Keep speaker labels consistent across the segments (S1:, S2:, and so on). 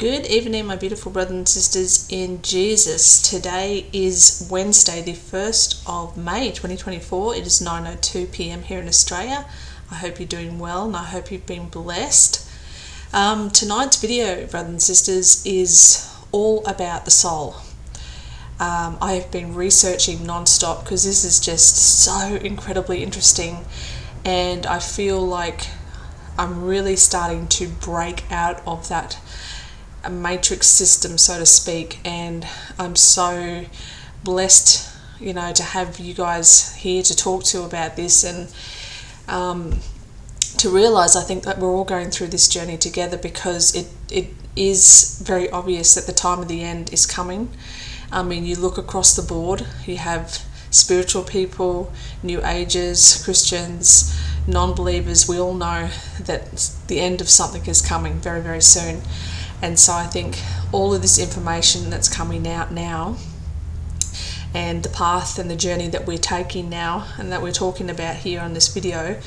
S1: Good evening, my beautiful brothers and sisters in Jesus. Today is Wednesday, the 1st of May 2024. It is 9:02 p.m. here in Australia. I hope you're doing well and I hope you've been blessed. Tonight's video, brothers and sisters, is all about the soul. I have been researching non-stop because this is just so incredibly interesting, and I feel like I'm really starting to break out of that matrix system, so to speak, and I'm so blessed, to have you guys here to talk to about this, and to realize, I think, that we're all going through this journey together, because it is very obvious that the time of the end is coming. I mean, you look across the board, you have spiritual people, New Agers, Christians, non-believers. We all know that the end of something is coming very, very soon. And so I think all of this information that's coming out now, and the path and the journey that we're taking now and that we're talking about here on this video,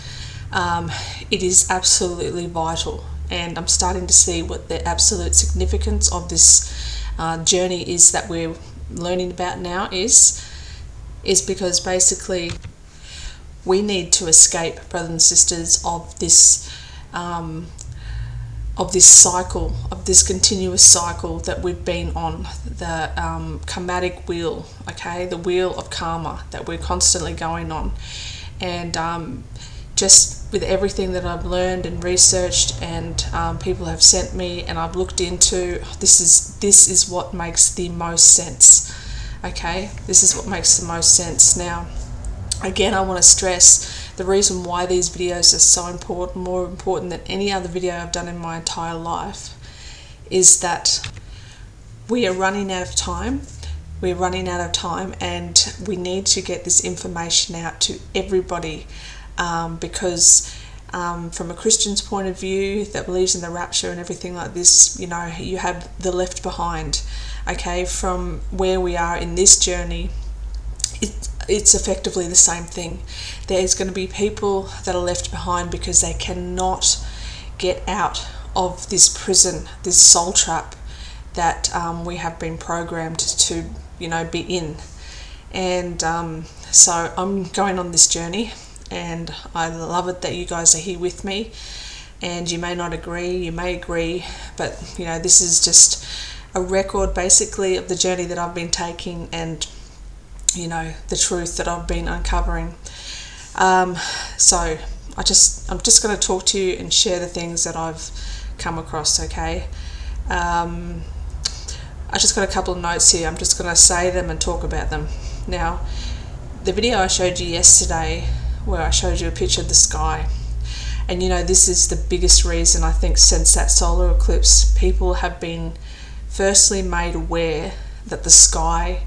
S1: it is absolutely vital. And I'm starting to see what the absolute significance of this journey is that we're learning about now is because basically we need to escape, brothers and sisters, of this cycle, of this continuous cycle that we've been on, the karmatic wheel, the wheel of karma that we're constantly going on. And just with everything that I've learned and researched, and people have sent me and I've looked into, this is what makes the most sense. This is what makes the most sense. Now, again, I want to stress the reason why these videos are so important, more important than any other video I've done in my entire life, is that we are running out of time. We're running out of time, and we need to get this information out to everybody, because from a Christian's point of view that believes in the rapture and everything like this, you have the left behind. From where we are in this journey, it's effectively the same thing. There's going to be people that are left behind because they cannot get out of this prison, this soul trap that we have been programmed to, be in. And so I'm going on this journey, and I love it that you guys are here with me. And you may not agree, you may agree, but this is just a record basically of the journey that I've been taking, and the truth that I've been uncovering. So I'm just going to talk to you and share the things that I've come across. I just got a couple of notes here. I'm just going to say them and talk about them. Now, the video I showed you yesterday, where I showed you a picture of the sky, and this is the biggest reason, I think, since that solar eclipse, people have been firstly made aware that the sky,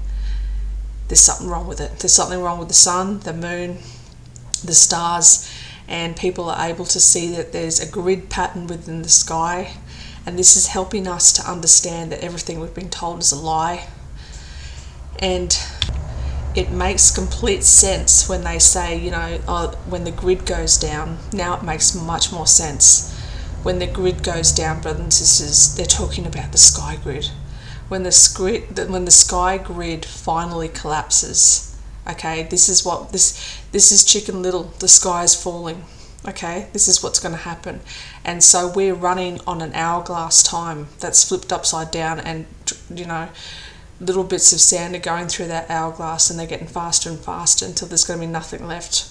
S1: there's something wrong with it. There's something wrong with the sun, the moon, the stars, and people are able to see that there's a grid pattern within the sky, and this is helping us to understand that everything we've been told is a lie. And it makes complete sense when they say, when the grid goes down. Now it makes much more sense. When the grid goes down, brothers and sisters, they're talking about the sky grid. When the sky grid finally collapses, this is Chicken Little. The sky is falling. This is what's going to happen. And so we're running on an hourglass time that's flipped upside down, and little bits of sand are going through that hourglass, and they're getting faster and faster until there's going to be nothing left.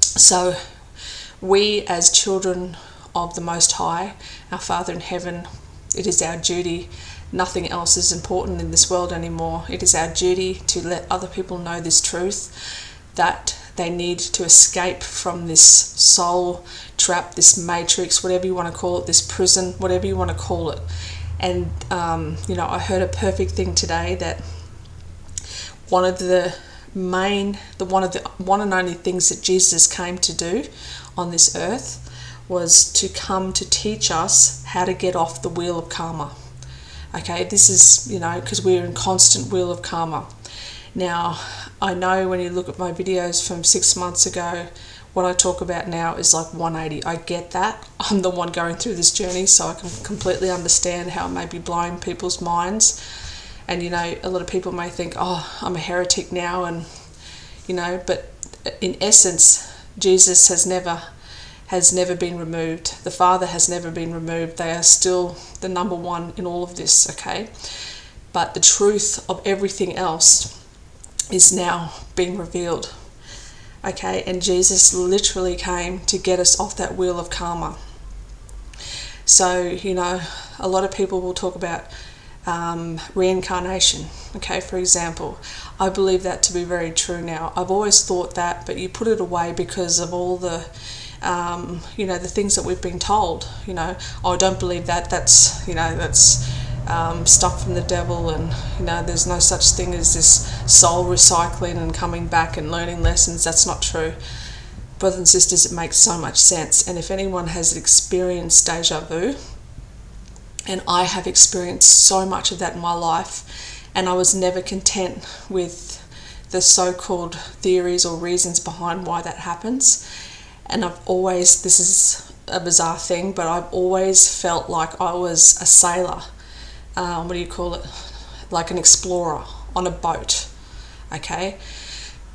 S1: So we, as children of the Most High, our Father in heaven, it is our duty. Nothing else is important in this world anymore. It is our duty to let other people know this truth, that they need to escape from this soul trap, this matrix, whatever you want to call it, this prison, whatever you want to call it. And I heard a perfect thing today, that one of the one and only things that Jesus came to do on this earth was to come to teach us how to get off the wheel of karma. This is, because we're in constant wheel of karma. Now, I know when you look at my videos from 6 months ago, what I talk about now is like 180. I get that. I'm the one going through this journey, so I can completely understand how it may be blowing people's minds. And, you know, a lot of people may think, oh, I'm a heretic now, and, you know, but in essence, Jesus has never been removed. The Father has never been removed. They are still the number one in all of this, okay? But the truth of everything else is now being revealed, okay? And Jesus literally came to get us off that wheel of karma. So, you know, a lot of people will talk about reincarnation, okay, for example. I believe that to be very true now. I've always thought that, but you put it away because of all the you know, the things that we've been told. You know, oh, don't believe that, that's, you know, that's stuff from the devil, and, you know, there's no such thing as this soul recycling and coming back and learning lessons. That's not true. Brothers and sisters, it makes so much sense. And if anyone has experienced deja vu, and I have experienced so much of that in my life, and I was never content with the so-called theories or reasons behind why that happens. And I've always, this is a bizarre thing, but I've always felt like I was a sailor. What do you call it? Like an explorer on a boat, okay?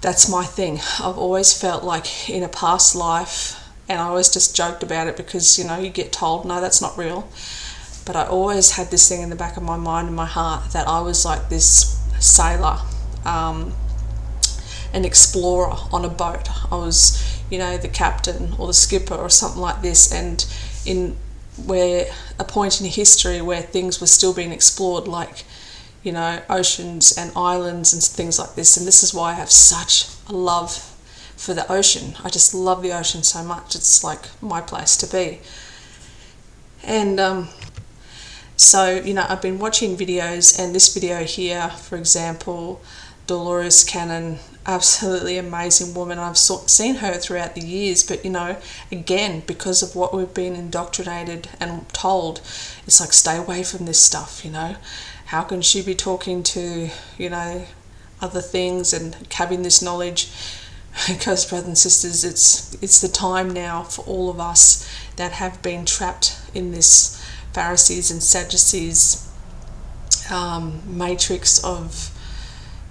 S1: That's my thing. I've always felt like in a past life, and I always just joked about it because, you know, you get told, no, that's not real. But I always had this thing in the back of my mind and my heart that I was like this sailor, an explorer on a boat. I was, you know, the captain or the skipper or something like this, and in where a point in history where things were still being explored, like, you know, oceans and islands and things like this. And this is why I have such a love for the ocean. I just love the ocean so much. It's like my place to be. And so, you know, I've been watching videos, and this video here, for example, Dolores Cannon, absolutely amazing woman. I've seen her throughout the years, but, you know, again, because of what we've been indoctrinated and told, it's like, stay away from this stuff, you know. How can she be talking to, you know, other things and having this knowledge? Because, brothers and sisters, it's the time now for all of us that have been trapped in this Pharisees and Sadducees matrix of,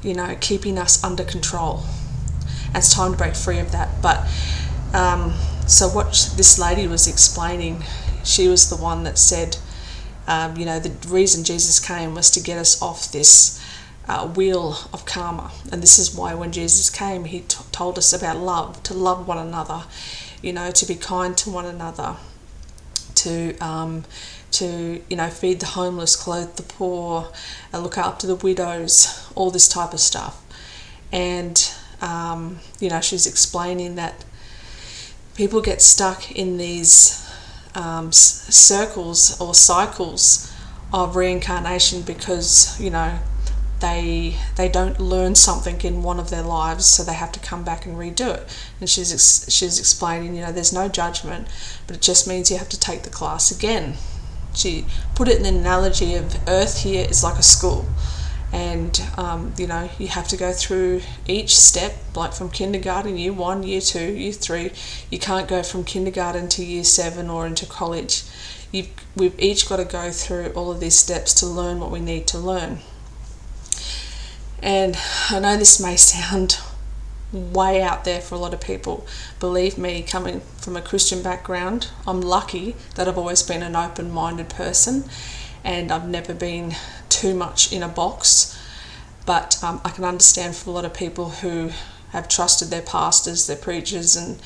S1: you know, keeping us under control. And it's time to break free of that. But so what this lady was explaining, she was the one that said, you know, the reason Jesus came was to get us off this wheel of karma. And this is why when Jesus came, he told us about love, to love one another, you know, to be kind to one another, to, you know, feed the homeless, clothe the poor, look after the widows, all this type of stuff. And, you know, she's explaining that people get stuck in these circles or cycles of reincarnation because, you know, they don't learn something in one of their lives, so they have to come back and redo it. And she's explaining, you know, there's no judgment, but it just means you have to take the class again. She put it in an analogy of Earth here is like a school, and you know, you have to go through each step, like from kindergarten, year 1, year 2, year 3. You can't go from kindergarten to year 7 or into college. We've each got to go through all of these steps to learn what we need to learn. And I know this may sound way out there for a lot of people. Believe me, coming from a Christian background, I'm lucky that I've always been an open-minded person, and I've never been too much in a box. But I can understand for a lot of people who have trusted their pastors, their preachers, and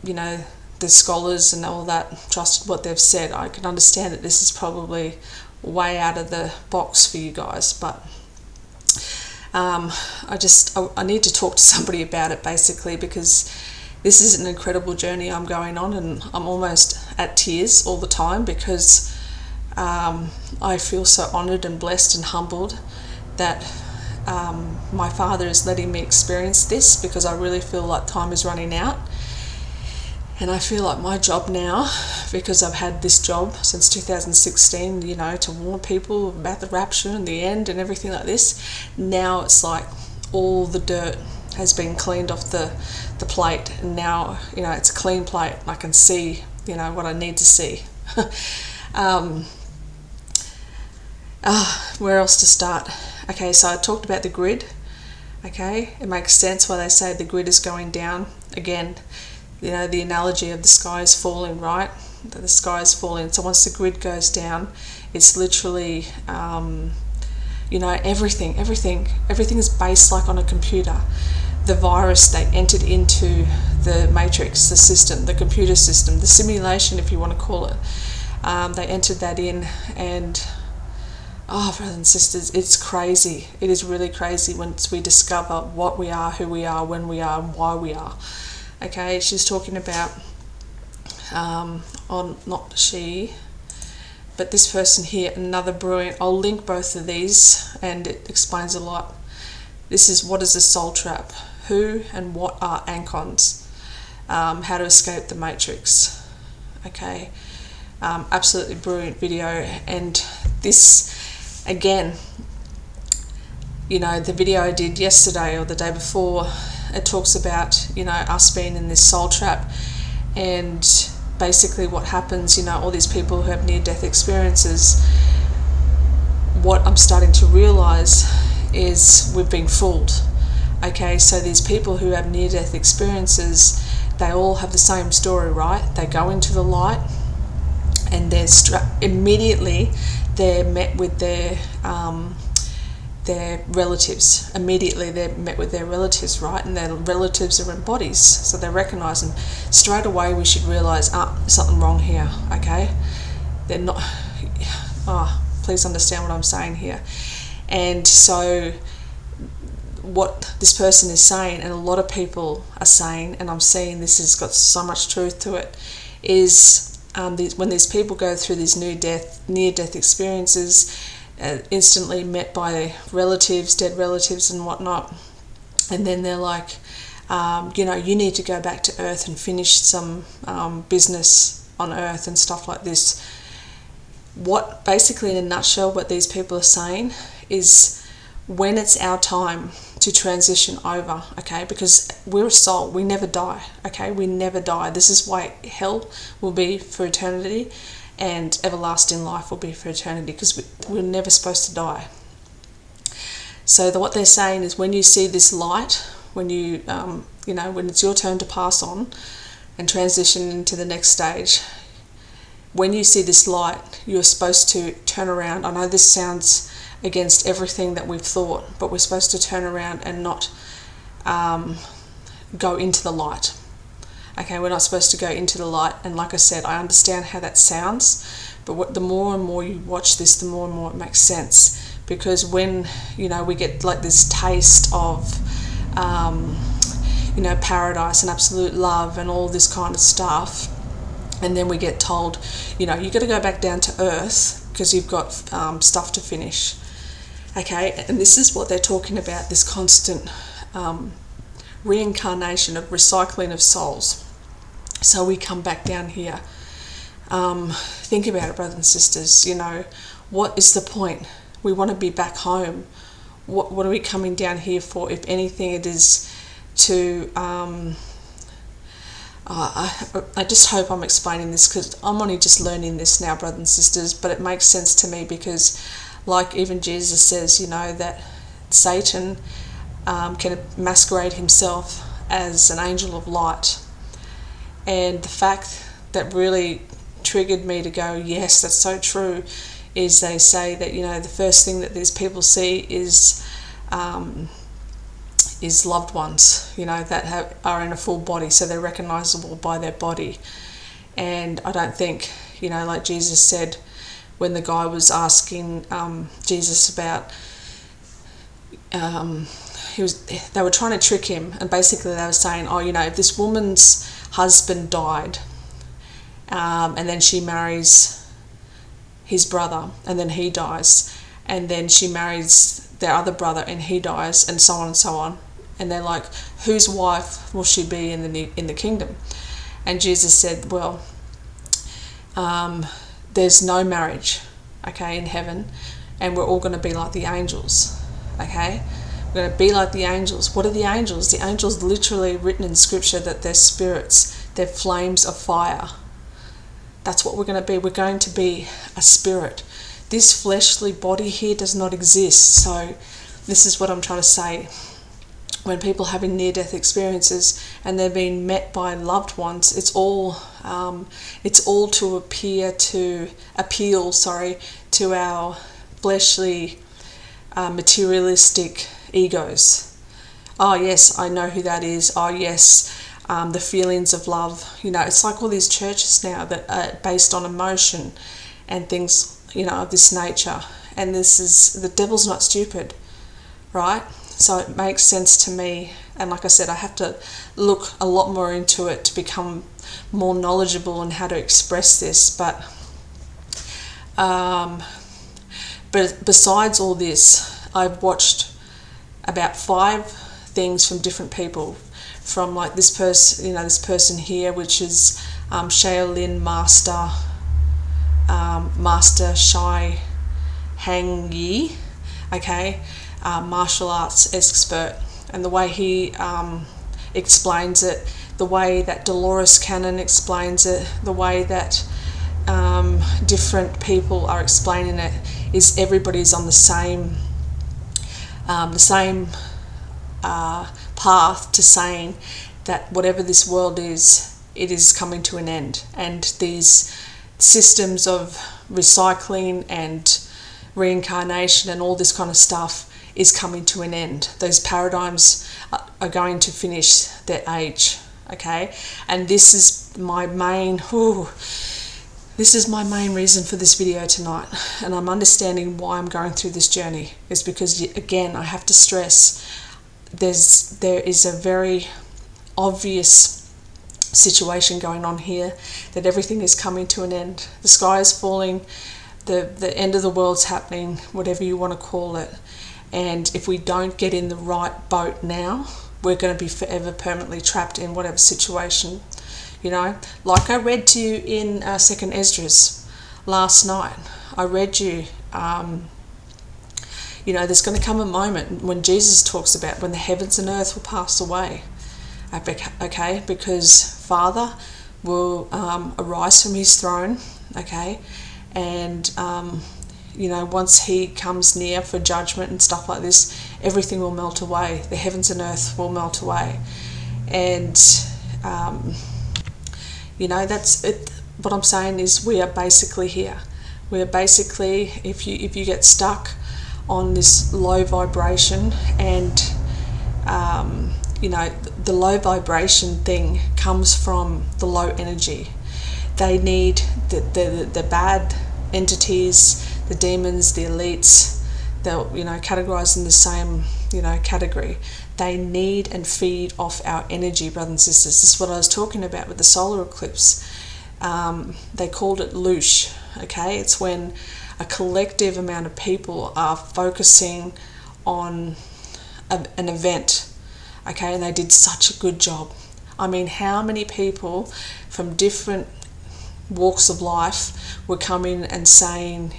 S1: you know, the scholars and all that, trusted what they've said. I can understand that this is probably way out of the box for you guys, but I need to talk to somebody about it, basically, because this is an incredible journey I'm going on, and I'm almost at tears all the time because I feel so honoured and blessed and humbled that my Father is letting me experience this, because I really feel like time is running out. And I feel like my job now, because I've had this job since 2016, you know, to warn people about the rapture and the end and everything like this, now it's like all the dirt has been cleaned off the plate, and now, you know, it's a clean plate. I can see, you know, what I need to see. Where else to start? Okay, so I talked about the grid. Okay, it makes sense why they say the grid is going down. Again, you know, the analogy of the sky is falling, right? The sky is falling. So once the grid goes down, it's literally, you know, everything is based like on a computer. The virus, they entered into the matrix, the system, the computer system, the simulation, if you want to call it. They entered that in, and oh, brothers and sisters, it's crazy. It is really crazy once we discover what we are, who we are, when we are, and why we are. Okay, she's talking about, not she, but this person here, another brilliant. I'll link both of these, and it explains a lot. This is what is a soul trap, who and what are archons, how to escape the matrix. Okay, absolutely brilliant video. And this, again, you know, the video I did yesterday or the day before, it talks about, you know, us being in this soul trap, and basically what happens, you know, all these people who have near-death experiences, what I'm starting to realize is we've been fooled. Okay, so these people who have near-death experiences, they all have the same story, right? They go into the light, and they're immediately they're met with their relatives. Immediately they're met with their relatives, right? And their relatives are in bodies, so they recognize them. Straight away we should realize, there's something wrong here, okay? They're not, please understand what I'm saying here. And so what this person is saying, and a lot of people are saying, and I'm seeing this has got so much truth to it, is when these people go through these near-death experiences, instantly met by relatives, dead relatives and whatnot, and then they're like, you know, you need to go back to Earth and finish some business on Earth and stuff like this. What basically, in a nutshell, what these people are saying is, when it's our time to transition over, okay, because we're a soul, we never die, okay, we never die. This is why hell will be for eternity and everlasting life will be for eternity, because we're never supposed to die. So what they're saying is, when you see this light, when you, you know, when it's your turn to pass on and transition into the next stage, when you see this light, you're supposed to turn around. I know this sounds against everything that we've thought, but we're supposed to turn around and not go into the light. Okay, we're not supposed to go into the light. And like I said, I understand how that sounds, but the more and more you watch this, the more and more it makes sense. Because when, you know, we get like this taste of, you know, paradise and absolute love and all this kind of stuff, and then we get told, you know, you've got to go back down to Earth because you've got stuff to finish. Okay, and this is what they're talking about, this constant reincarnation of recycling of souls. So we come back down here. Think about it, brothers and sisters, you know, what is the point? We want to be back home. What are we coming down here for? If anything, it is to, I just hope I'm explaining this, because I'm only just learning this now, brothers and sisters, but it makes sense to me, because like even Jesus says, you know, that Satan can masquerade himself as an angel of light. And the fact that really triggered me to go, yes, that's so true, is they say that, you know, the first thing that these people see is loved ones, you know, that are in a full body, so they're recognizable by their body. And I don't think, you know, like Jesus said, when the guy was asking Jesus about, they were trying to trick him, and basically they were saying, oh, you know, if this woman's husband died, and then she marries his brother, and then he dies, and then she marries their other brother and he dies, and so on and so on, and they're like, whose wife will she be in the kingdom? And Jesus said, well, there's no marriage, okay, in heaven, and we're all going to be like the angels, okay? We're going to be like the angels. What are the angels? The angels literally written in scripture that they're spirits. They're flames of fire. That's what we're going to be. We're going to be a spirit. This fleshly body here does not exist. So this is what I'm trying to say. When people are having near-death experiences and they're being met by loved ones, it's all to appeal to our fleshly, materialistic egos. Oh yes, I know who that is. Oh yes, the feelings of love. It's like all these churches now that are based on emotion and things, of this nature. And the devil's not stupid, right? So it makes sense to me. And like I said, I have to look a lot more into it to become more knowledgeable on how to express this. But besides all this, I've watched about 5 things from different people. From like this person, this person here, which is Shaolin Master Shai Hang Yi, okay, martial arts expert, and the way he explains it, the way that Dolores Cannon explains it, the way that different people are explaining it, is everybody's on the same path to saying that whatever this world is, it is coming to an end, and these systems of recycling and reincarnation and all this kind of stuff is coming to an end. Those paradigms are going to finish their age, okay? And this is my main reason for this video tonight, and I'm understanding why I'm going through this journey, is because, again, I have to stress there is a very obvious situation going on here, that everything is coming to an end. The sky is falling, the end of the world's happening, whatever you want to call it. And if we don't get in the right boat now, we're going to be forever permanently trapped in whatever situation. Like I read to you in 2nd Esdras last night. I read you, there's going to come a moment when Jesus talks about when the heavens and earth will pass away, okay, because Father will arise from his throne, okay, and once he comes near for judgment and stuff like this, everything will melt away. The heavens and earth will melt away. And that's it. What I'm saying is, we are basically here. We are basically, if you get stuck on this low vibration, and the low vibration thing comes from the low energy. They need the bad entities, the demons, the elites, they're categorized in the same category. They need and feed off our energy, brothers and sisters. This is what I was talking about with the solar eclipse. They called it loosh, okay? It's when a collective amount of people are focusing on an event, okay? And they did such a good job. I mean, how many people from different walks of life were coming and saying,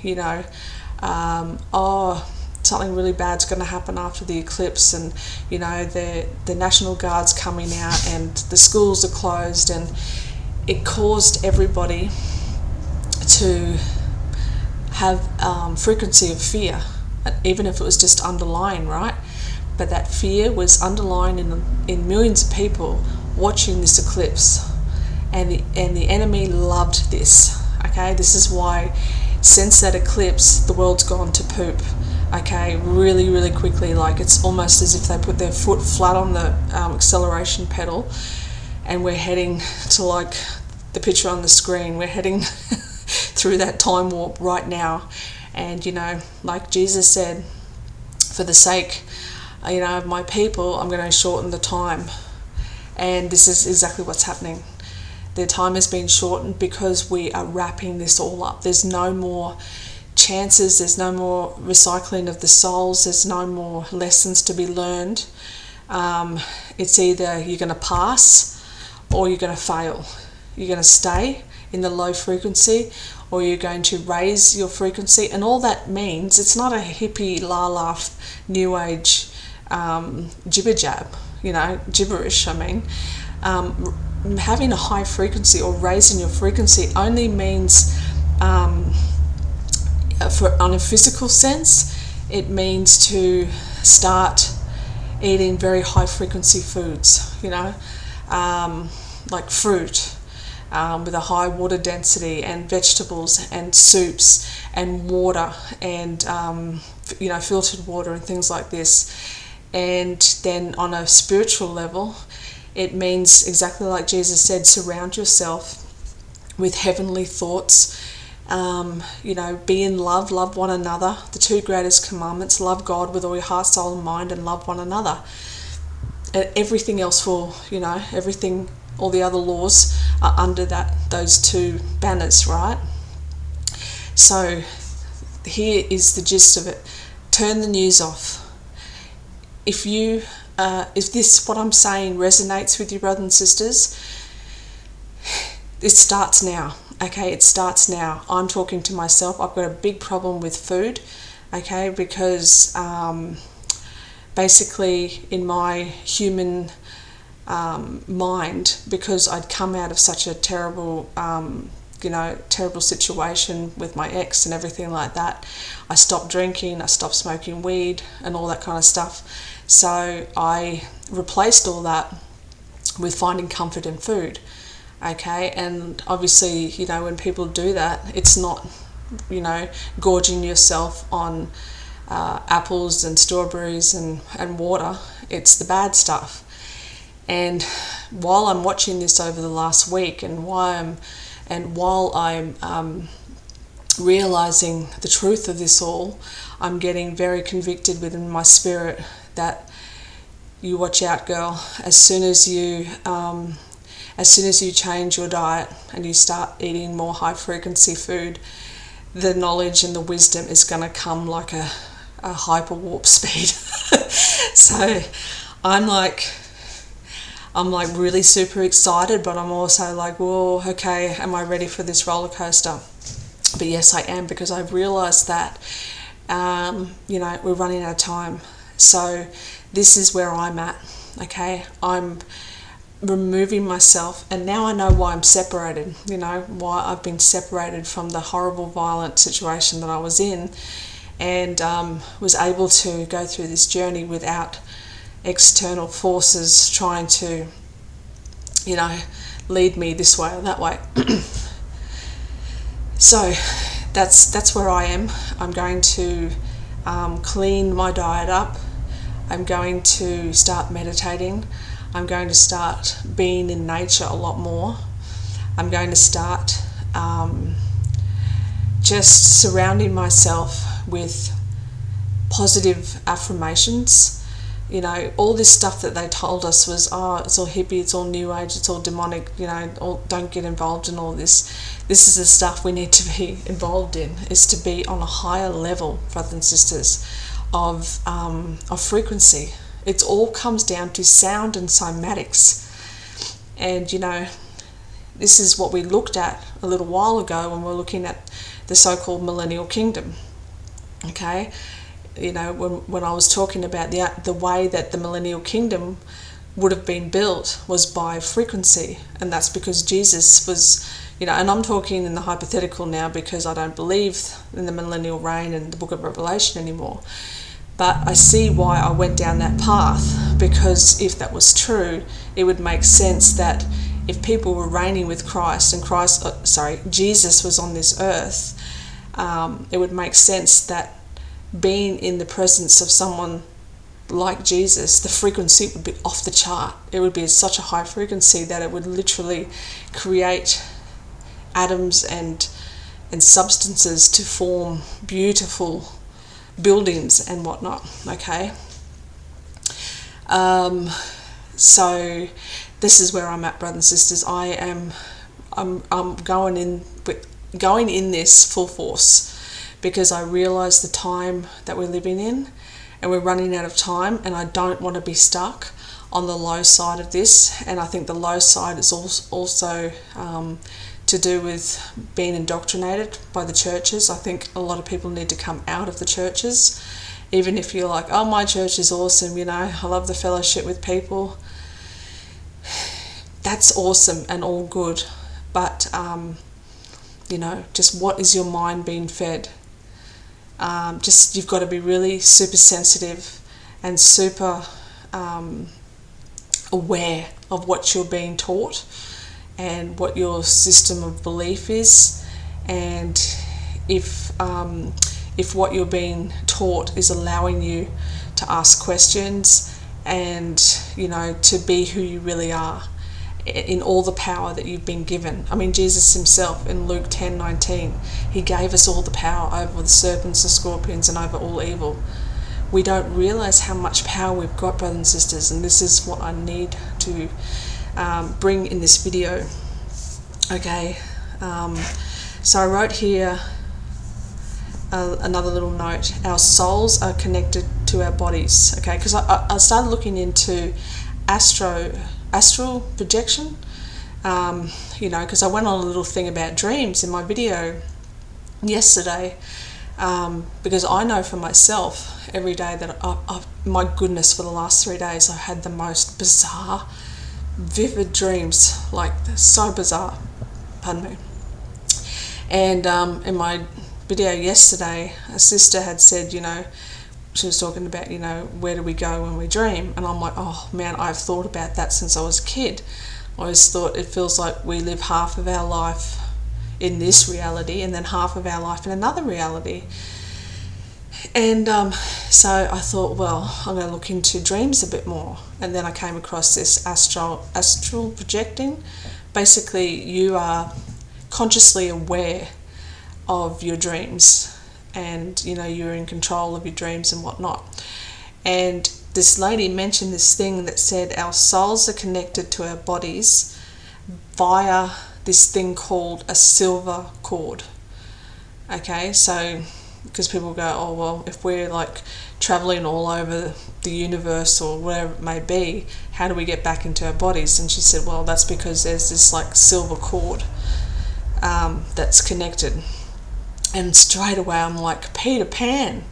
S1: something really bad's going to happen after the eclipse, and the National Guard's coming out, and the schools are closed, and it caused everybody to have frequency of fear, even if it was just underlying, right? But that fear was underlying in millions of people watching this eclipse, and the enemy loved this, okay? This is why, since that eclipse, the world's gone to poop, okay, really, really quickly. Like, it's almost as if they put their foot flat on the acceleration pedal, and we're heading to, like the picture on the screen, we're heading through that time warp right now. And like Jesus said, for the sake of my people, I'm going to shorten the time. And this is exactly what's happening. The time has been shortened because we are wrapping this all up. There's no more chances, there's no more recycling of the souls, there's no more lessons to be learned. It's either you're going to pass or you're going to fail. You're going to stay in the low frequency, or you're going to raise your frequency. And all that means, it's not a hippie la-la new age jibber jab, gibberish. Having a high frequency or raising your frequency only means, on a physical sense, it means to start eating very high frequency foods, like fruit, with a high water density, and vegetables and soups and water and filtered water and things like this. And then on a spiritual level, it means exactly like Jesus said, surround yourself with heavenly thoughts. Be in love one another. The two greatest commandments: love God with all your heart, soul and mind, and love one another. And everything else will, everything, all the other laws are under those two banners, right? So here is the gist of it. Turn the news off. If this, what I'm saying, resonates with you, brothers and sisters, it starts now. Okay, it starts now. I'm talking to myself. I've got a big problem with food, okay, because basically in my human mind, because I'd come out of such a terrible situation with my ex and everything like that, I stopped drinking, I stopped smoking weed and all that kind of stuff. So I replaced all that with finding comfort in food. Okay, and obviously, when people do that, it's not, gorging yourself on apples and strawberries and water. It's the bad stuff. And while I'm watching this over the last week, and while I'm realizing the truth of this all, I'm getting very convicted within my spirit that you watch out, girl. As soon as you change your diet and you start eating more high frequency food, the knowledge and the wisdom is going to come like a hyper warp speed. So I'm like really super excited, but I'm also like, whoa, okay, am I ready for this roller coaster? But yes, I am, because I've realized that we're running out of time. So this is where I'm at. Okay, I'm removing myself, and now I know why I'm separated, why I've been separated from the horrible, violent situation that I was in, and was able to go through this journey without external forces trying to, lead me this way or that way. So that's where I am. I'm going to clean my diet up. I'm going to start meditating. I'm going to start being in nature a lot more. I'm going to start just surrounding myself with positive affirmations. All this stuff that they told us was, it's all hippie, it's all new age, it's all demonic, don't get involved in all this. This is the stuff we need to be involved in, is to be on a higher level, brothers and sisters, of frequency. It all comes down to sound and cymatics. And, this is what we looked at a little while ago when we were looking at the so-called Millennial Kingdom. Okay? When I was talking about the way that the Millennial Kingdom would have been built was by frequency. And that's because Jesus was, and I'm talking in the hypothetical now because I don't believe in the millennial reign and the book of Revelation anymore. But I see why I went down that path, because if that was true, it would make sense that if people were reigning with Christ and Jesus was on this earth, it would make sense that being in the presence of someone like Jesus, the frequency would be off the chart. It would be such a high frequency that it would literally create atoms and substances to form beautiful buildings and whatnot. Okay, so this is where I'm at, brothers and sisters. I'm going in this full force, because I realize the time that we're living in, and we're running out of time, and I don't want to be stuck on the low side of this. And I think the low side is also to do with being indoctrinated by the churches. I think a lot of people need to come out of the churches even if you're like, oh, my church is awesome, you know, I love the fellowship with people. That's awesome and all good, but you know, just what is your mind being fed? Just, you've got to be really super sensitive and super aware of what you're being taught and what your system of belief is, and if what you're being taught is allowing you to ask questions and, you know, to be who you really are in all the power that you've been given. I mean, Jesus himself in Luke 10:19, he gave us all the power over the serpents, the scorpions, and over all evil. We don't realize how much power we've got, brothers and sisters, and this is what I need to bring in this video. Okay, so I wrote here another little note. Our souls are connected to our bodies. Okay, because I started looking into astral projection, you know, because I went on a little thing about dreams in my video yesterday, because I know for myself every day that my goodness, for the last 3 days I've had the most bizarre, vivid dreams, like so bizarre, pardon me. And in my video yesterday, a sister had said, you know, she was talking about, you know, where do we go when we dream? And I'm like, oh man, I've thought about that since I was a kid. I always thought it feels like we live half of our life in this reality and then half of our life in another reality. And so I thought, well, I'm going to look into dreams a bit more. And then I came across this astral projecting. Basically, you are consciously aware of your dreams, and, you know, you're in control of your dreams and whatnot. And this lady mentioned this thing that said our souls are connected to our bodies via this thing called a silver cord. Okay, so because people go, oh well, if we're like traveling all over the universe or whatever it may be, how do we get back into our bodies? And she said, well, that's because there's this like silver cord that's connected. And straight away I'm like, Peter Pan.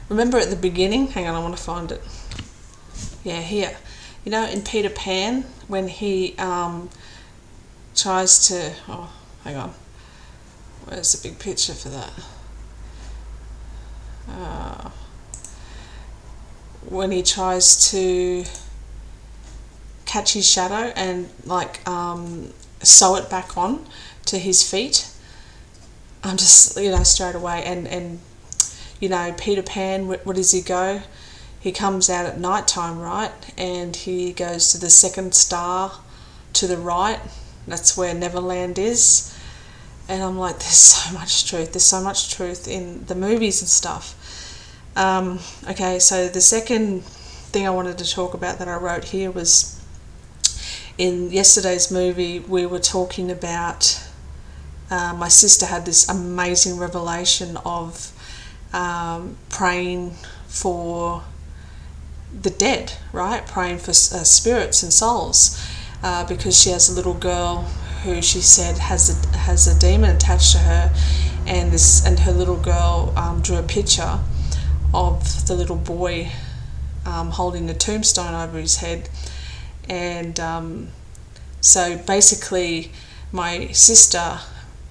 S1: Remember at the beginning? Hang on, I want to find it. Yeah, here. You know, in Peter Pan, when he tries to... Oh, hang on. Where's the big picture for that? When he tries to catch his shadow and like sew it back on to his feet. I'm just, you know, straight away, and you know, Peter Pan, where does he go? He comes out at night time, right? And he goes to the second star to the right. That's where Neverland is. And I'm like, there's so much truth. There's so much truth in the movies and stuff. Okay, so the second thing I wanted to talk about that I wrote here was, in yesterday's movie, we were talking about... my sister had this amazing revelation of praying for the dead, right? Praying for spirits and souls, because she has a little girl who she said has a demon attached to her, and her little girl drew a picture of the little boy holding the tombstone over his head, and so basically my sister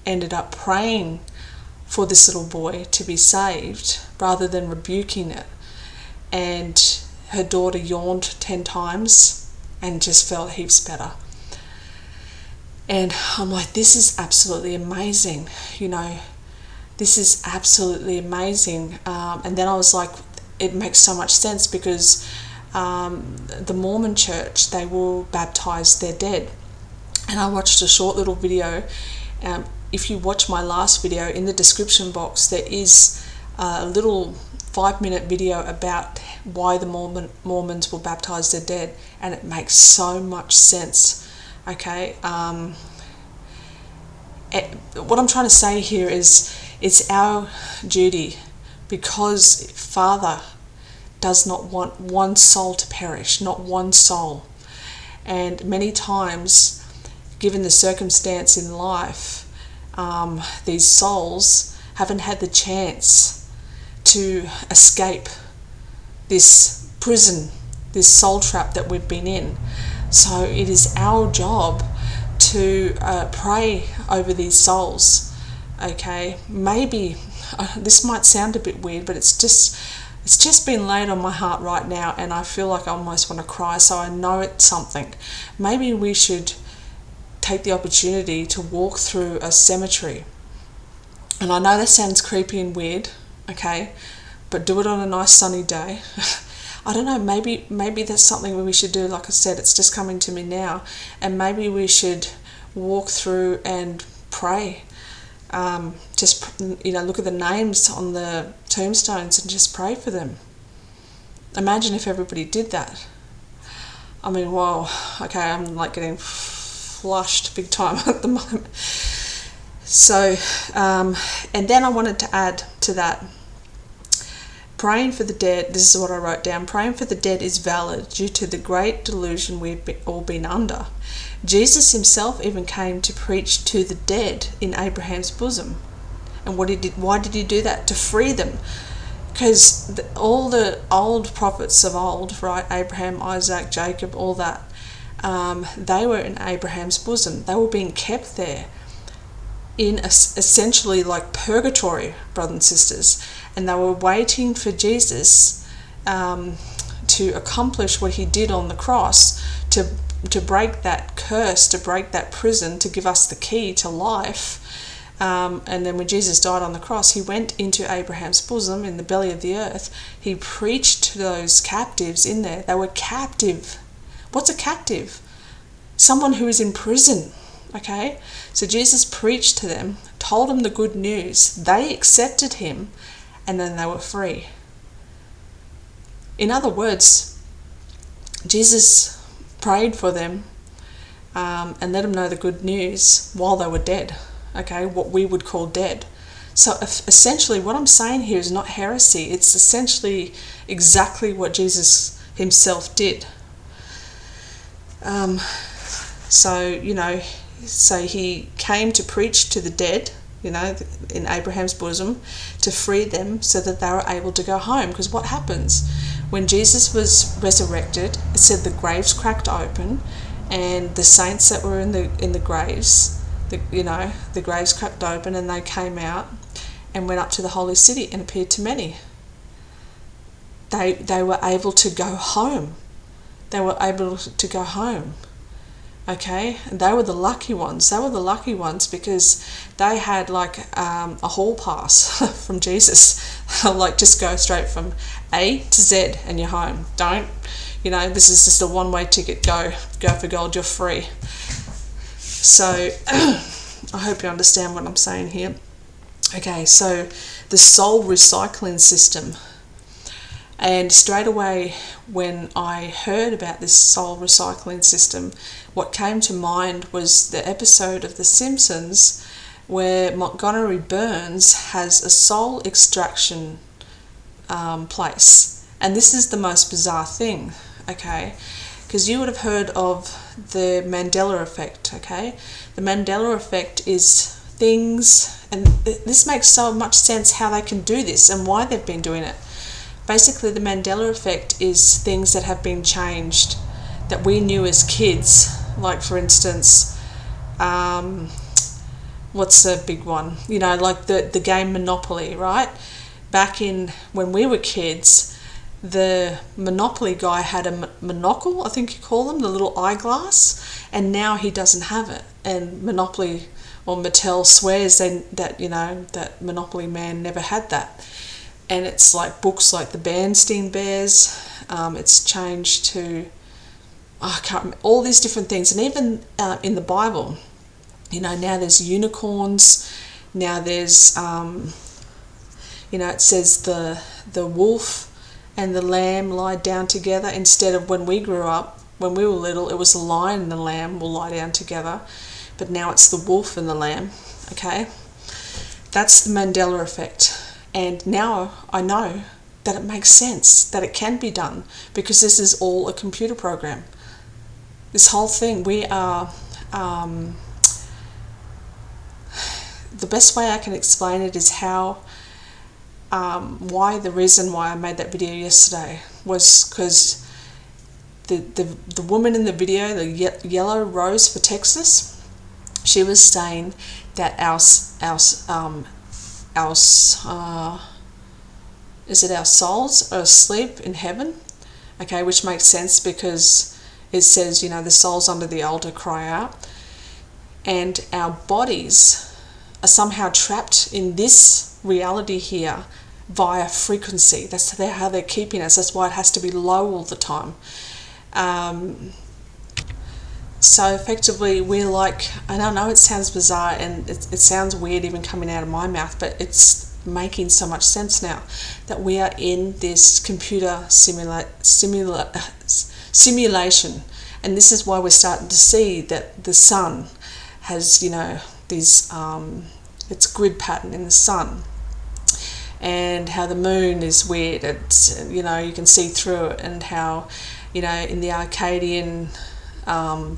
S1: ended up praying for this little boy to be saved rather than rebuking it, and her daughter yawned 10 times and just felt heaps better. And I'm like, this is absolutely amazing, you know, this is absolutely amazing. And then I was like, it makes so much sense, because the Mormon church, they will baptize their dead. And I watched a short little video. If you watch my last video, in the description box there is a little 5-minute video about why the Mormons will baptize their dead, and it makes so much sense. Okay, what I'm trying to say here is, it's our duty, because Father does not want one soul to perish, not one soul. And many times, given the circumstance in life, these souls haven't had the chance to escape this prison, this soul trap that we've been in. So it is our job to pray over these souls. Okay, maybe this might sound a bit weird, but it's just been laid on my heart right now, and I feel like I almost want to cry, so I know it's something. Maybe we should take the opportunity to walk through a cemetery. And I know that sounds creepy and weird, okay, but do it on a nice sunny day. I don't know, maybe that's something we should do. Like I said, it's just coming to me now, and maybe we should walk through and pray. Just, look at the names on the tombstones and just pray for them. Imagine if everybody did that. I mean, whoa, okay, I'm like getting flushed big time at the moment. So, and then I wanted to add to that, praying for the dead, this is what I wrote down, praying for the dead is valid due to the great delusion we've all been under. Jesus himself even came to preach to the dead in Abraham's bosom. And why did he do that? To free them. Because all the old prophets of old, right, Abraham, Isaac, Jacob, all that, they were in Abraham's bosom. They were being kept there in essentially like purgatory, brothers and sisters. And they were waiting for Jesus to accomplish what he did on the cross, to break that curse, to break that prison, to give us the key to life. And then when Jesus died on the cross, he went into Abraham's bosom in the belly of the earth. He preached to those captives in there. They were captive. What's a captive? Someone who is in prison. Okay? So Jesus preached to them, told them the good news. They accepted him, and then they were free. In other words, Jesus prayed for them and let them know the good news while they were dead. Okay, what we would call dead. So essentially what I'm saying here is not heresy. It's essentially exactly what Jesus himself did. So he came to preach to the dead, in Abraham's bosom, to free them so that they were able to go home. Because what happens when Jesus was resurrected, it said the graves cracked open, and the saints that were in the graves, the graves cracked open, and they came out and went up to the holy city and appeared to many. They were able to go home. They were able to go home. Okay, and they were the lucky ones. They were the lucky ones because they had like a hall pass from Jesus. Like, just go straight from A to Z and you're home. Don't, this is just a one-way ticket. Go for gold, you're free. So I hope you understand what I'm saying here. Okay, so the soul recycling system. And straight away when I heard about this soul recycling system, what came to mind was the episode of The Simpsons where Montgomery Burns has a soul extraction place. And this is the most bizarre thing, okay? Because you would have heard of the Mandela effect, okay? The Mandela effect is things, and this makes so much sense how they can do this and why they've been doing it. Basically, the Mandela effect is things that have been changed that we knew as kids. Like, for instance, what's the big one? Like the game Monopoly, right? Back in when we were kids, the Monopoly guy had a monocle, I think you call them, the little eyeglass, and now he doesn't have it. And Monopoly, or Mattel, swears that Monopoly man never had that. And it's like books like the Bernstein Bears. It's changed to, I can't remember, all these different things. And even in the Bible, now there's unicorns. Now there's, it says the wolf and the lamb lie down together, instead of when we grew up, when we were little, it was the lion and the lamb will lie down together. But now it's the wolf and the lamb, okay? That's the Mandela effect. And now I know that it makes sense, that it can be done, because this is all a computer program. This whole thing, we are, the best way I can explain it is how, the reason why I made that video yesterday. was because the woman in the video, the yellow rose for Texas, she was saying that our souls are asleep in heaven, okay, which makes sense because it says, the souls under the altar cry out, and our bodies are somehow trapped in this reality here via frequency. That's how they're keeping us. That's why it has to be low all the time. So effectively we're like, and I know it sounds bizarre and it sounds weird even coming out of my mouth, but it's making so much sense now, that we are in this computer simulation. And this is why we're starting to see that the sun has, these its grid pattern in the sun, and how the moon is weird. It's, you can see through it, and how, in the Akkadian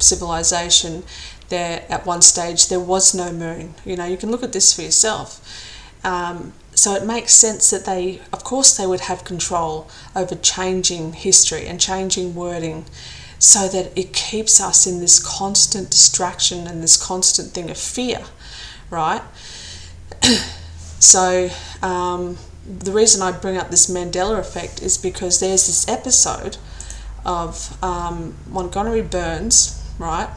S1: civilization, there at one stage there was no moon. You can look at this for yourself. So it makes sense that they would have control over changing history and changing wording, so that it keeps us in this constant distraction and this constant thing of fear, right? So the reason I bring up this Mandela effect is because there's this episode of Montgomery Burns, right?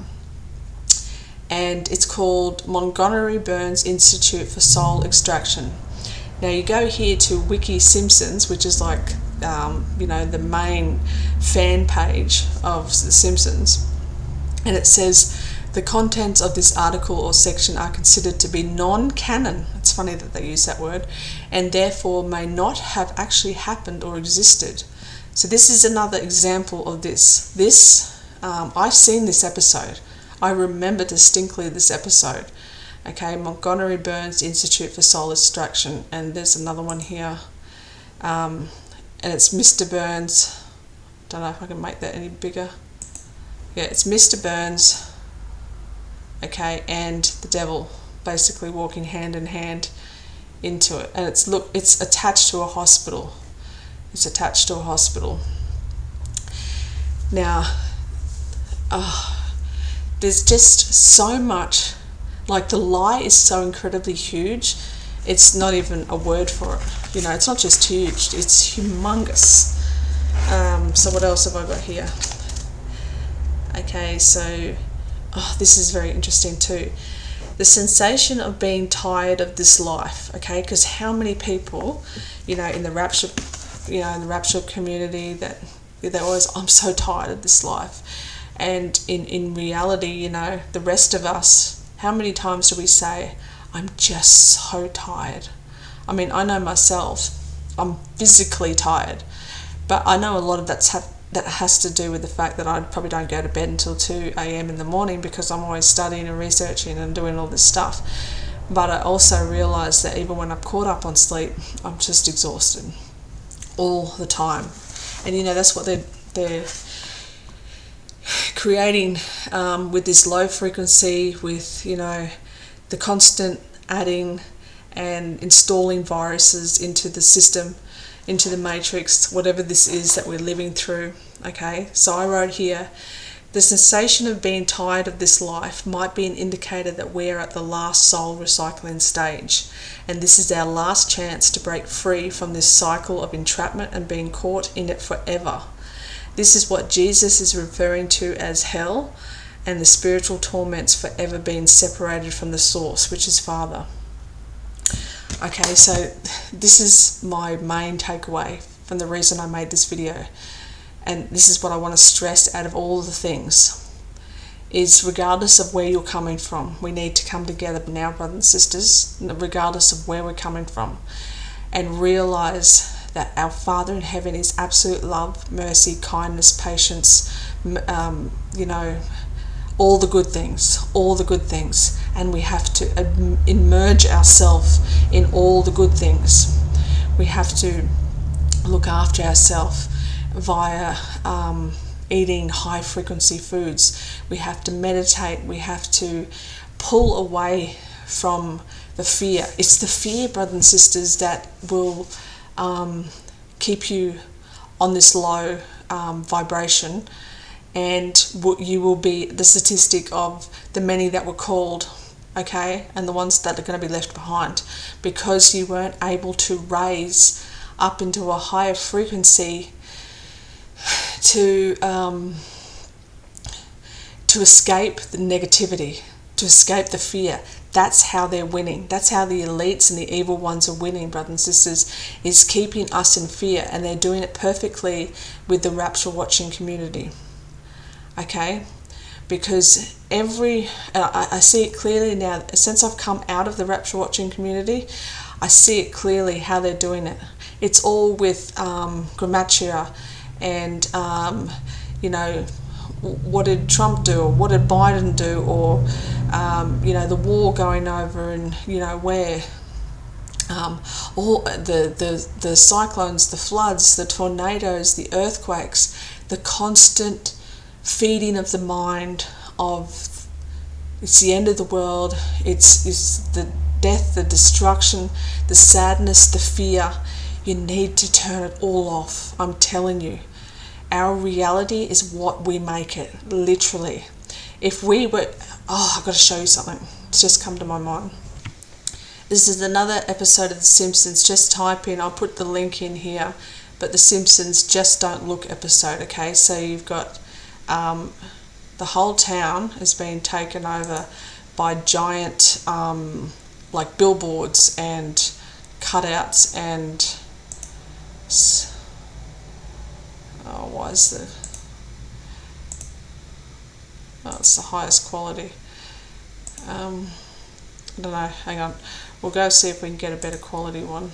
S1: And it's called Montgomery Burns Institute for Soul Extraction. Now you go here to Wiki Simpsons, which is like the main fan page of The Simpsons, and it says the contents of this article or section are considered to be non-canon. It's funny that they use that word, and therefore may not have actually happened or existed. So this is another example of this. I've seen this episode. I remember distinctly this episode. Okay, Montgomery Burns Institute for Soul Extraction, and there's another one here. And it's Mr. Burns. Don't know if I can make that any bigger. Yeah, it's Mr. Burns, okay, and the devil basically walking hand in hand into it. And it's attached to a hospital. It's attached to a hospital. Now, there's just so much, like the lie is so incredibly huge, it's not even a word for it. It's not just huge, it's humongous. So what else have I got here? Okay, so this is very interesting too. The sensation of being tired of this life, okay, because how many people, in the rapture, in the rapture community, that they're always, I'm so tired of this life. And in reality, the rest of us, how many times do we say, I'm just so tired? I mean, I know myself, I'm physically tired, but I know a lot of that has to do with the fact that I probably don't go to bed until 2 a.m. in the morning, because I'm always studying and researching and doing all this stuff. But I also realise that even when I'm caught up on sleep, I'm just exhausted all the time. And that's what they're creating with this low frequency, with the constant adding and installing viruses into the system, into the matrix, whatever this is that we're living through. Okay, so I wrote here, the sensation of being tired of this life might be an indicator that we're at the last soul recycling stage, and this is our last chance to break free from this cycle of entrapment and being caught in it forever. This is what Jesus is referring to as hell, and the spiritual torments forever being separated from the source, which is Father. Okay, so this is my main takeaway from the reason I made this video, and this is what I want to stress out of all the things, is regardless of where you're coming from, we need to come together now, brothers and sisters, regardless of where we're coming from, and realize that our Father in heaven is absolute love, mercy, kindness, patience, all the good things, and we have to immerse ourselves in all the good things. We have to look after ourselves via eating high frequency foods. We have to meditate. We have to pull away from the fear. It's the fear, brothers and sisters, that will keep you on this low vibration, and you will be the statistic of the many that were called, okay, and the ones that are going to be left behind, because you weren't able to raise up into a higher frequency to escape the negativity, to escape the fear. That's how they're winning. That's how the elites and the evil ones are winning, brothers and sisters, is keeping us in fear, and they're doing it perfectly with the rapture watching community. Okay? Because I see it clearly now, since I've come out of the rapture watching community, I see it clearly how they're doing it. It's all with grammatia and, what did Trump do, or what did Biden do, or, the war going over and, where. All the cyclones, the floods, the tornadoes, the earthquakes, the constant feeding of the mind of it's the end of the world, it's the death, the destruction, the sadness, the fear. You need to turn it all off. I'm telling you, our reality is what we make it, literally. If we were, I've got to show you something. It's just come to my mind. This is another episode of The Simpsons. Just type in, I'll put the link in here, but The Simpsons Just Don't Look episode, okay? So you've got the whole town has been taken over by giant like billboards and cutouts and it's the highest quality. I don't know, hang on, we'll go see if we can get a better quality one.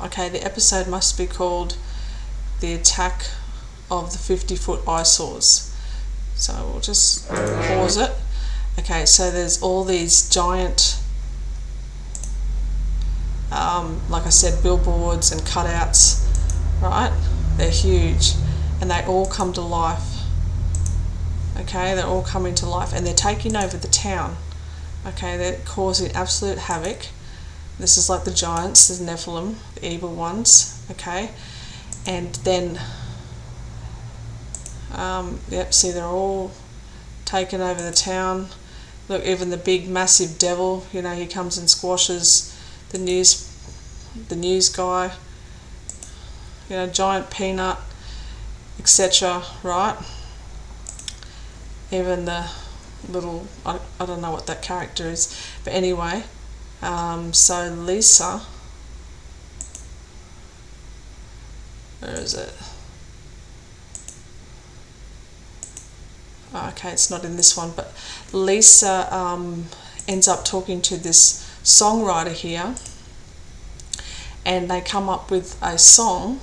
S1: Okay, the episode must be called The Attack of the 50-Foot Eyesores. So we'll just pause it. Okay, so there's all these giant, like I said, billboards and cutouts, right? They're huge, and they all come to life. Okay, they're all coming to life, and they're taking over the town. Okay, they're causing absolute havoc. This is like the giants, the Nephilim, the evil ones. Okay, and then, see, they're all taking over the town. Look, even the big, massive devil, he comes and squashes the news guy. Giant peanut, etc. Right? Even the little, I don't know what that character is, but anyway. So Lisa, where is it? Okay, it's not in this one, but Lisa ends up talking to this songwriter here, and they come up with a song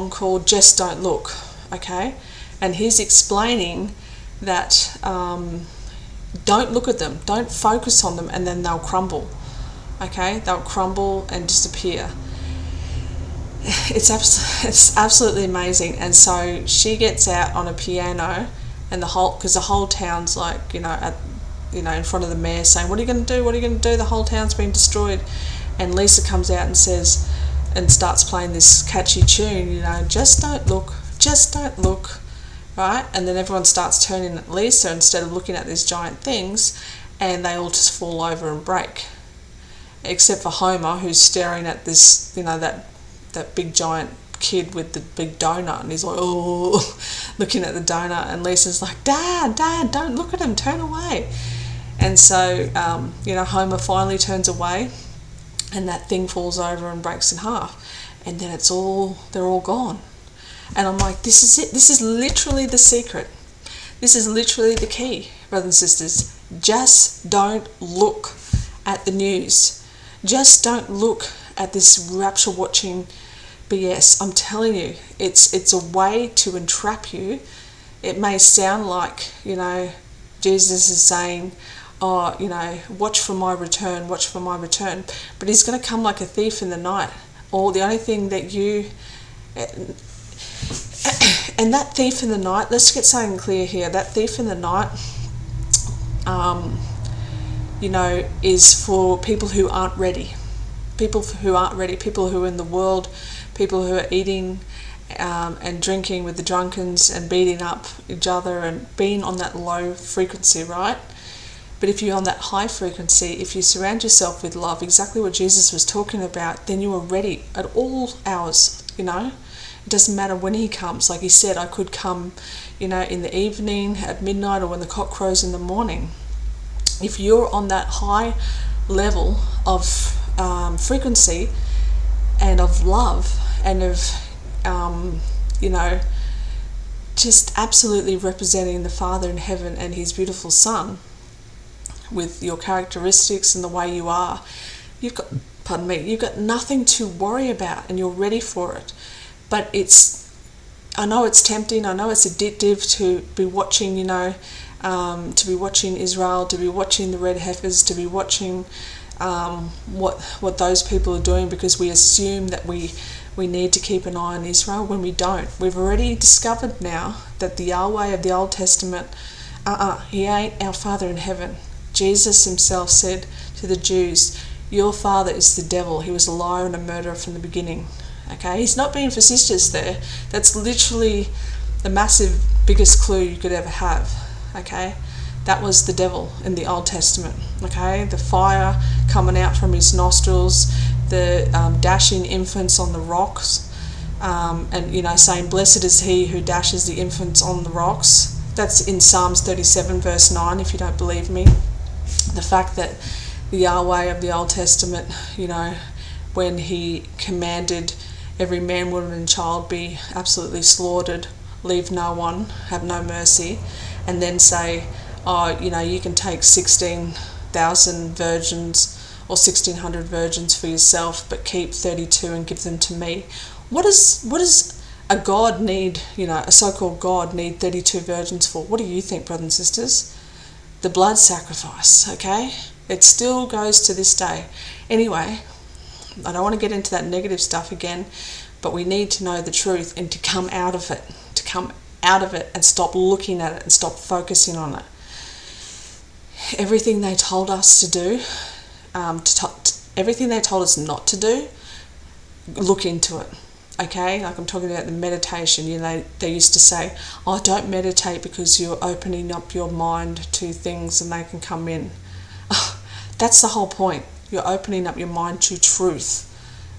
S1: called Just Don't Look, okay? And he's explaining that don't look at them, don't focus on them, and then they'll crumble, okay? They'll crumble and disappear. It's absolutely amazing. And so she gets out on a piano, and because the whole town's like, in front of the mayor saying, what are you going to do? What are you going to do? The whole town's been destroyed. And Lisa comes out and says, and starts playing this catchy tune, just don't look, just don't look, right? And then everyone starts turning at Lisa instead of looking at these giant things, and they all just fall over and break. Except for Homer, who's staring at this, that big giant kid with the big donut, and he's like, oh, looking at the donut, and Lisa's like, Dad, don't look at him, turn away. And so, Homer finally turns away, and that thing falls over and breaks in half, and then they're all gone. And I'm like, this is it. This is literally the secret. This is literally the key, brothers and sisters. Just don't look at the news. Just don't look at this rapture watching BS. I'm telling you, it's a way to entrap you. It may sound like, Jesus is saying, watch for my return, watch for my return. But he's going to come like a thief in the night. Or the only thing that and that thief in the night, let's get something clear here. That thief in the night is for people who aren't ready. People who aren't ready, people who are in the world, people who are eating and drinking with the drunkens and beating up each other and being on that low frequency, right? But if you're on that high frequency, if you surround yourself with love, exactly what Jesus was talking about, then you are ready at all hours, It doesn't matter when he comes. Like he said, I could come, in the evening, at midnight, or when the cock crows in the morning. If you're on that high level of frequency and of love and of, just absolutely representing the Father in heaven and his beautiful Son with your characteristics and the way you are, you've got nothing to worry about, and you're ready for it. But I know it's tempting, I know it's addictive to be watching, to be watching Israel, to be watching the red heifers, to be watching what those people are doing, because we assume that we need to keep an eye on Israel when we don't. We've already discovered now that the Yahweh of the Old Testament, he ain't our Father in heaven. Jesus himself said to the Jews, your father is the devil. He was a liar and a murderer from the beginning. Okay, he's not being facetious there. That's literally the massive biggest clue you could ever have. Okay, that was the devil in the Old Testament. Okay, the fire coming out from his nostrils, the dashing infants on the rocks, and saying, blessed is he who dashes the infants on the rocks. That's in Psalms 37 verse 9, if you don't believe me. The fact that the Yahweh of the Old Testament, when he commanded every man, woman and child be absolutely slaughtered, leave no one, have no mercy, and then say, you can take 16,000 virgins or 1,600 virgins for yourself, but keep 32 and give them to me. What does a God need, a so-called God need 32 virgins for? What do you think, brothers and sisters? The blood sacrifice, okay? It still goes to this day. Anyway, I don't want to get into that negative stuff again, but we need to know the truth and to come out of it, and stop looking at it and stop focusing on it. Everything they told us to do, everything they told us not to do, look into it. Okay, like I'm talking about the meditation. They used to say, don't meditate because you're opening up your mind to things and they can come in. That's the whole point. You're opening up your mind to truth.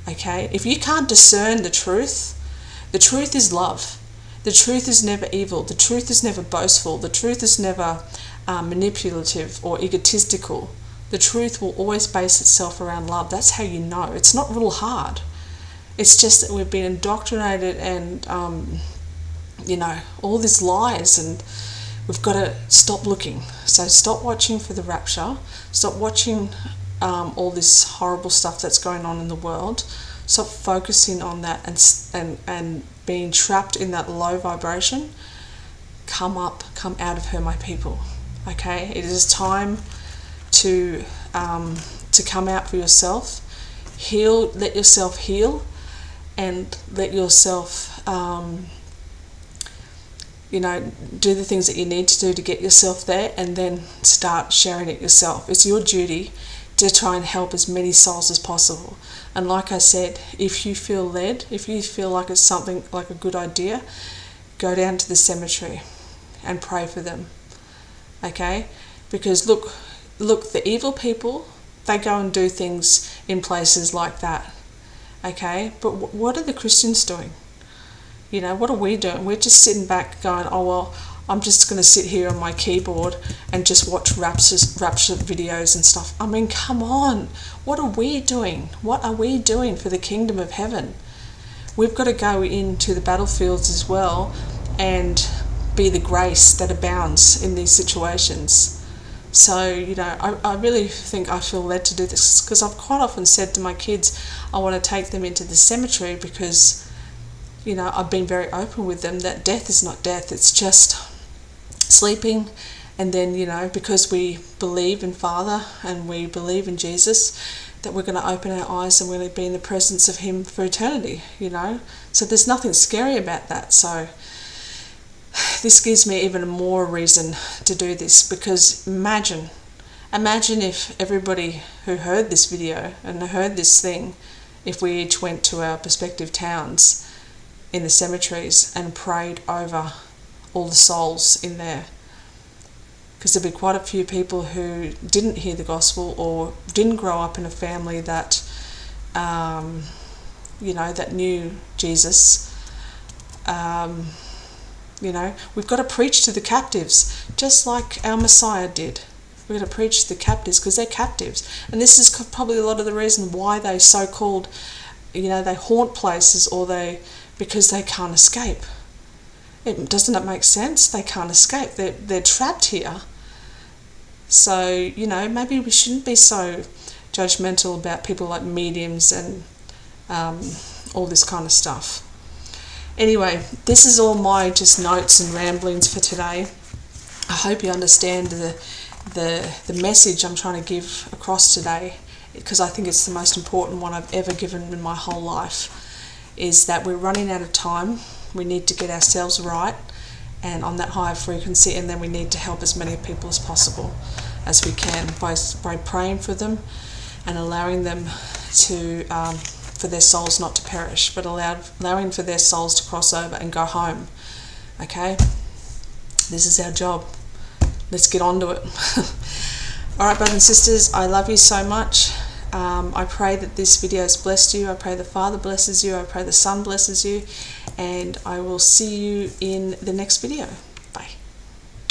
S1: Okay, if you can't discern the truth is love. The truth is never evil. The truth is never boastful. The truth is never manipulative or egotistical. The truth will always base itself around love. That's how you know. It's not real hard. It's just that we've been indoctrinated and, all these lies, and we've got to stop looking. So stop watching for the rapture. Stop watching all this horrible stuff that's going on in the world. Stop focusing on that and being trapped in that low vibration. Come out of her, my people. Okay, it is time to come out for yourself. Heal. Let yourself heal. And let yourself, do the things that you need to do to get yourself there, and then start sharing it yourself. It's your duty to try and help as many souls as possible. And like I said, if you feel led, if you feel like it's something like a good idea, go down to the cemetery and pray for them. Okay? Because look, the evil people, they go and do things in places like that. Okay, but what are the Christians doing? What are we doing? We're just sitting back going, I'm just going to sit here on my keyboard and just watch rapture videos and stuff. I mean, come on. What are we doing? What are we doing for the kingdom of heaven? We've got to go into the battlefields as well and be the grace that abounds in these situations. So, I really think I feel led to do this, because I've quite often said to my kids, I want to take them into the cemetery because, I've been very open with them that death is not death. It's just sleeping. And then, because we believe in Father and we believe in Jesus, that we're going to open our eyes and we're going to be in the presence of Him for eternity, So there's nothing scary about that. So this gives me even more reason to do this, because imagine if everybody who heard this video and heard this thing, if we each went to our respective towns in the cemeteries and prayed over all the souls in there. Because there'd be quite a few people who didn't hear the gospel or didn't grow up in a family that, that knew Jesus. We've got to preach to the captives, just like our Messiah did. We've got to preach to the captives, because they're captives. And this is probably a lot of the reason why they so-called, they haunt places, because they can't escape. Doesn't it make sense? They can't escape. They're trapped here. So, maybe we shouldn't be so judgmental about people like mediums and all this kind of stuff. Anyway, this is all my just notes and ramblings for today. I hope you understand the message I'm trying to give across today, because I think it's the most important one I've ever given in my whole life, is that we're running out of time. We need to get ourselves right and on that higher frequency, and then we need to help as many people as possible as we can by praying for them and allowing them to for their souls not to perish, but allowing for their souls to cross over and go home. Okay, this is our job. Let's get on to it. All right, brothers and sisters, I love you so much. I pray that this video has blessed you. I pray the Father blesses you. I pray the Son blesses you. And I will see you in the next video.